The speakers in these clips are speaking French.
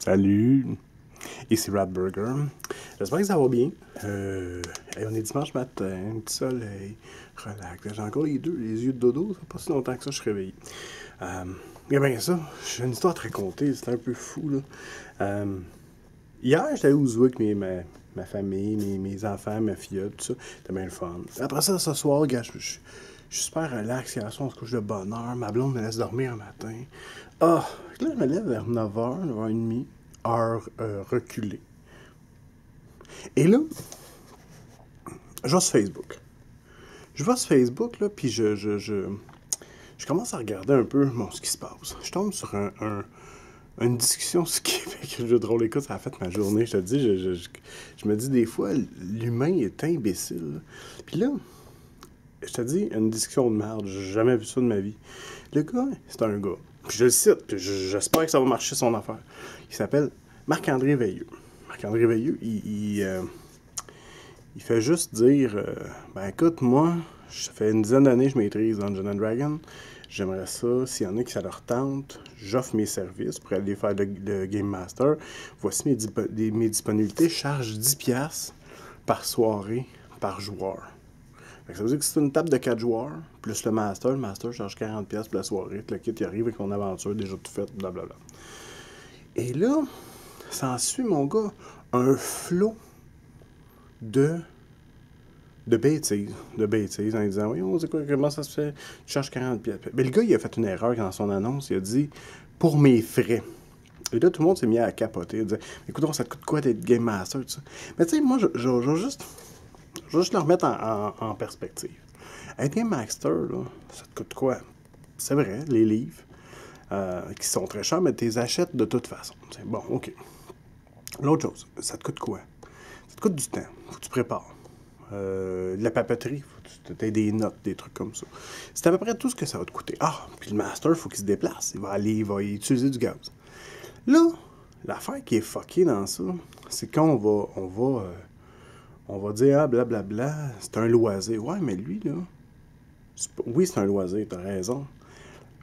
Salut, ici Radburger. J'espère que ça va bien. On est dimanche matin, un petit soleil, relax. J'ai encore les yeux de dodo, ça fait pas si longtemps que ça je suis réveillé. Et bien ça, j'ai une histoire à te raconter, c'est un peu fou là. Hier, j'étais allé au zoo avec ma famille, mes enfants, ma fille, tout ça. C'était bien le fun. Après ça, ce soir, gars, je suis super relax. Hier soir, on se couche de bonne heure. Ma blonde me laisse dormir un matin. Ah, là, je me lève vers 9h, 9h30, heure reculée. Et là, je vais sur Facebook. Je vais sur Facebook, là, puis je commence à regarder un peu ce qui se passe. Je tombe sur une discussion sur Québec. Le jeu de rôle, écoute, ça a fait ma journée. Je te dis, je me dis des fois, l'humain est imbécile. Puis là, je te dis, une discussion de merde. J'ai jamais vu ça de ma vie. Le gars, c'est un gars. Puis je le cite, puis j'espère que ça va marcher son affaire. Il s'appelle Marc-André Veilleux. Marc-André Veilleux, il fait juste dire ben écoute, moi, ça fait une dizaine d'années que je maîtrise Dungeons & Dragons. J'aimerais ça, s'il y en a qui ça leur tente, j'offre mes services pour aller faire le Game Master. Voici mes disponibilités. Je charge 10$ par soirée, par joueur. Ça veut dire que c'est une table de 4 joueurs, plus le Master charge 40$ pour la soirée. Le kit, il arrive avec ton aventure déjà tout faite, blablabla. Et là, s'ensuit, mon gars, un flot de bêtises, en disant, oui, on sait quoi, comment ça se fait, tu charges 40$. Mais le gars, il a fait une erreur dans son annonce, il a dit, pour mes frais. Et là, tout le monde s'est mis à capoter, il disait, écoute, ça te coûte quoi d'être Game Master, tout ça. Mais tu sais, moi, je vais juste le remettre en perspective. Être Game Master, là, ça te coûte quoi? C'est vrai, les livres, qui sont très chers, mais tu les achètes de toute façon. C'est bon, OK. L'autre chose, ça te coûte quoi? Ça te coûte du temps. Faut que tu prépares. De la papeterie, faut que tu aies des notes, des trucs comme ça. C'est à peu près tout ce que ça va te coûter. Ah, puis le master, il faut qu'il se déplace. Il va utiliser du gaz. Là, l'affaire qui est fuckée dans ça, c'est qu'on va dire, ah, blablabla, c'est un loisir. Ouais, mais lui, là, oui, c'est un loisir, t'as raison.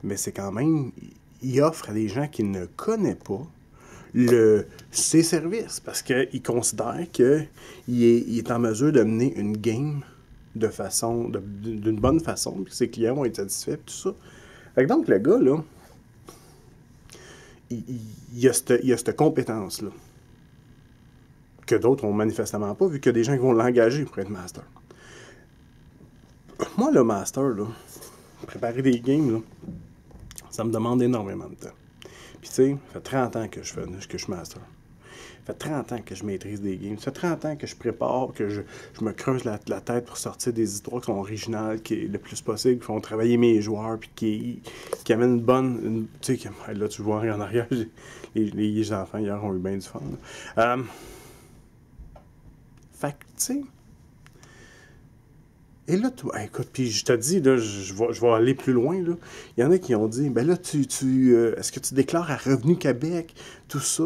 Mais c'est quand même, il offre à des gens qu'il ne connaît pas ses services parce qu'il considère qu'il est en mesure de mener une game d'une bonne façon, puis que ses clients vont être satisfaits, tout ça. Fait que donc, le gars, là, il a cette compétence-là que d'autres n'ont manifestement pas, vu qu'il y a des gens qui vont l'engager pour être master. Moi, le master, là, préparer des games, là, ça me demande énormément de temps. Puis tu sais, ça fait 30 ans que je suis master. Ça fait 30 ans que je maîtrise des games. Ça fait 30 ans que je prépare, que je me creuse la tête pour sortir des histoires qui sont originales, qui est le plus possible, qui font travailler mes joueurs, puis qui amènent une bonne... tu sais, là, tu vois en arrière, les enfants hier ont eu bien du fun. Fait que, tu sais... Et là, écoute, puis je te dis, là, je vais aller plus loin, là. Il y en a qui ont dit, ben là, est-ce que tu déclares à Revenu Québec, tout ça?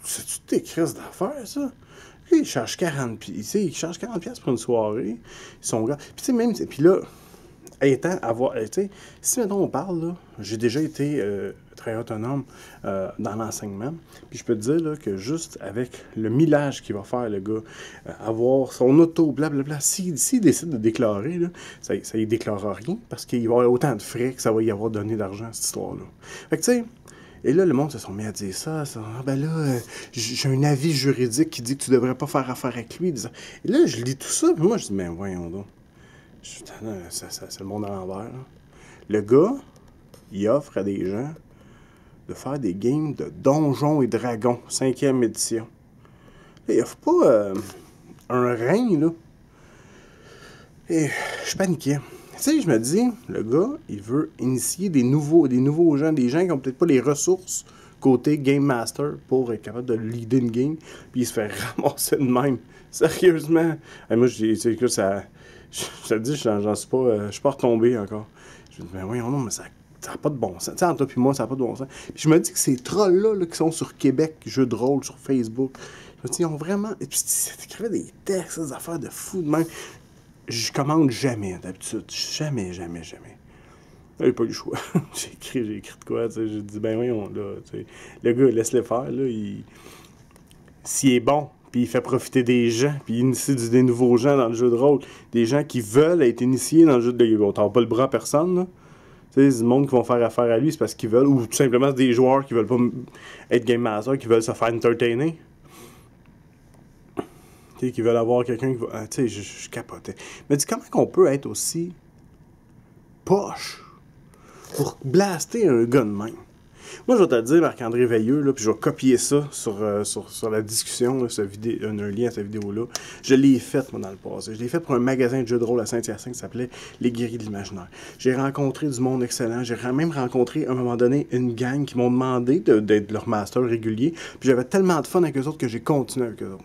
C'est-tu tes crises d'affaires, ça? Lui, il charge 40$. Il charge 40$ pour une soirée. Son gars. Puis, tu sais, même. Puis là, étant avoir. Tu sais, si maintenant on parle, là, j'ai déjà été très autonome dans l'enseignement. Puis je peux te dire là, que juste avec le millage qu'il va faire, le gars, avoir son auto, blablabla, s'il décide de déclarer, là, ça ne déclarera rien parce qu'il va y avoir autant de frais que ça va y avoir donné d'argent, cette histoire-là. Fait que, tu sais. Et là, le monde se sont mis à dire ça. Ah, ben là, j'ai un avis juridique qui dit que tu devrais pas faire affaire avec lui. Et là, je lis tout ça, puis moi, je dis, mais voyons donc. C'est le monde à l'envers. Là. Le gars, il offre à des gens de faire des games de Donjons et Dragons, 5e édition. Là, il offre pas un rein, là. Et je paniquais. Tu sais, je me dis, le gars, il veut initier des nouveaux gens, des gens qui n'ont peut-être pas les ressources côté Game Master pour être capable de leader une game, puis il se fait ramasser de même. Sérieusement. Et moi, je te dis, j'en suis pas, je suis pas retombé encore. Je me dis, ben oui, non, mais ça n'a pas de bon sens. Tu sais, entre toi et moi, ça n'a pas de bon sens. Puis je me dis que ces trolls-là là, qui sont sur Québec, jeux de rôle, sur Facebook, je me dis, ils ont vraiment... Et puis, ils écrivaient des textes, des affaires de fou de même. Je commande jamais, d'habitude. Jamais. J'ai pas eu le choix. J'ai écrit de quoi, tu sais. J'ai dit, ben voyons, là, tu sais. Le gars, laisse-le faire, là. S'il est bon, puis il fait profiter des gens, puis il initie des nouveaux gens dans le jeu de rôle, des gens qui veulent être initiés dans le jeu de rôle. On tord pas le bras à personne, là. Tu sais, c'est du monde qui vont faire affaire à lui, c'est parce qu'ils veulent, ou tout simplement c'est des joueurs qui veulent pas être Game Master, qui veulent se faire entertainer. Tu sais, qui veulent avoir quelqu'un qui va. Ah, tu sais, je capotais. Mais dis, comment qu'on peut être aussi poche pour blaster un gars de même? Moi, je vais te le dire, Marc-André Veilleux, là, puis je vais copier ça sur la discussion, là, un lien à cette vidéo-là. Je l'ai fait, moi, dans le passé. Je l'ai fait pour un magasin de jeux de rôle à Saint-Hyacinthe qui s'appelait Les Guerriers de l'Imaginaire. J'ai rencontré du monde excellent. J'ai même rencontré, à un moment donné, une gang qui m'ont demandé d'être leur master régulier. Puis j'avais tellement de fun avec eux autres que j'ai continué avec eux autres.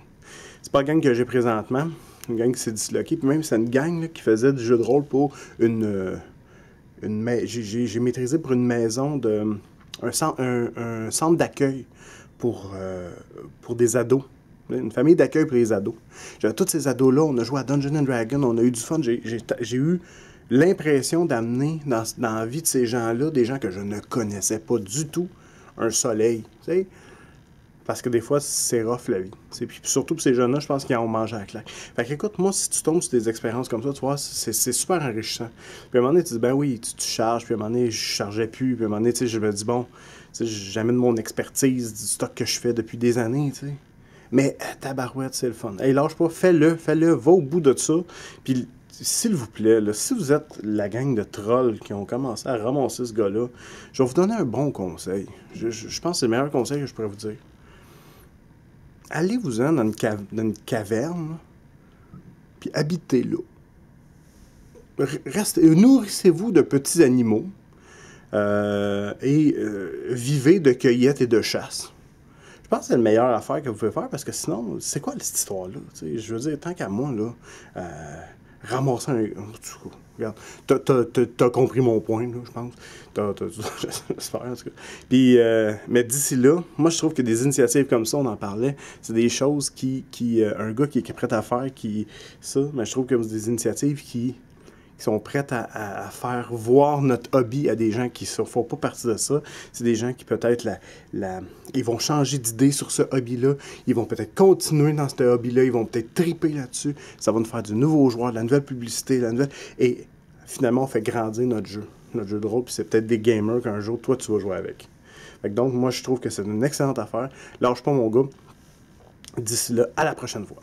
C'est pas la gang que j'ai présentement. Une gang qui s'est disloquée. Puis même, c'est une gang là, qui faisait du jeu de rôle pour j'ai maîtrisé pour une maison de... un centre d'accueil pour des ados. Une famille d'accueil pour les ados. J'avais tous ces ados-là, on a joué à Dungeons & Dragons, on a eu du fun. J'ai eu l'impression d'amener dans la vie de ces gens-là, des gens que je ne connaissais pas du tout, un soleil. Tu sais? Parce que des fois, c'est rough la vie. Puis surtout pour ces jeunes-là, je pense qu'ils en ont mangé à la claque. Fait que écoute, moi, si tu tombes sur des expériences comme ça, tu vois, c'est super enrichissant. Puis à un moment donné, tu dis, ben oui, tu charges, puis à un moment donné, je chargeais plus, puis à un moment donné, tu sais, je me dis, bon, j'amène mon expertise du stock que je fais depuis des années, tu sais. Mais tabarouette, c'est le fun. Hey, lâche pas, fais-le, va au bout de ça. Puis s'il vous plaît, là, si vous êtes la gang de trolls qui ont commencé à ramasser ce gars-là, je vais vous donner un bon conseil. Je pense que c'est le meilleur conseil que je pourrais vous dire. Allez-vous-en dans une caverne, puis habitez là. Nourrissez-vous de petits animaux et vivez de cueillette et de chasse. Je pense que c'est la meilleure affaire que vous pouvez faire parce que sinon, c'est quoi cette histoire-là? T'sais, je veux dire, tant qu'à moi, là, ramasser un... Regarde, t'as compris mon point, là, je pense. J'espère, en tout cas. Puis, mais d'ici là, moi, je trouve que des initiatives comme ça, on en parlait, c'est des choses un gars qui est prêt à faire, mais je trouve que c'est des initiatives qui sont prêtes à faire voir notre hobby à des gens qui ne font pas partie de ça. C'est des gens qui peut-être ils vont changer d'idée sur ce hobby-là. Ils vont peut-être continuer dans ce hobby-là. Ils vont peut-être triper là-dessus. Ça va nous faire du nouveau joueur, de la nouvelle publicité, et finalement, on fait grandir notre jeu de rôle. Puis c'est peut-être des gamers qu'un jour, toi, tu vas jouer avec. Donc, moi, je trouve que c'est une excellente affaire. Lâche pas, mon gars. D'ici là, à la prochaine fois.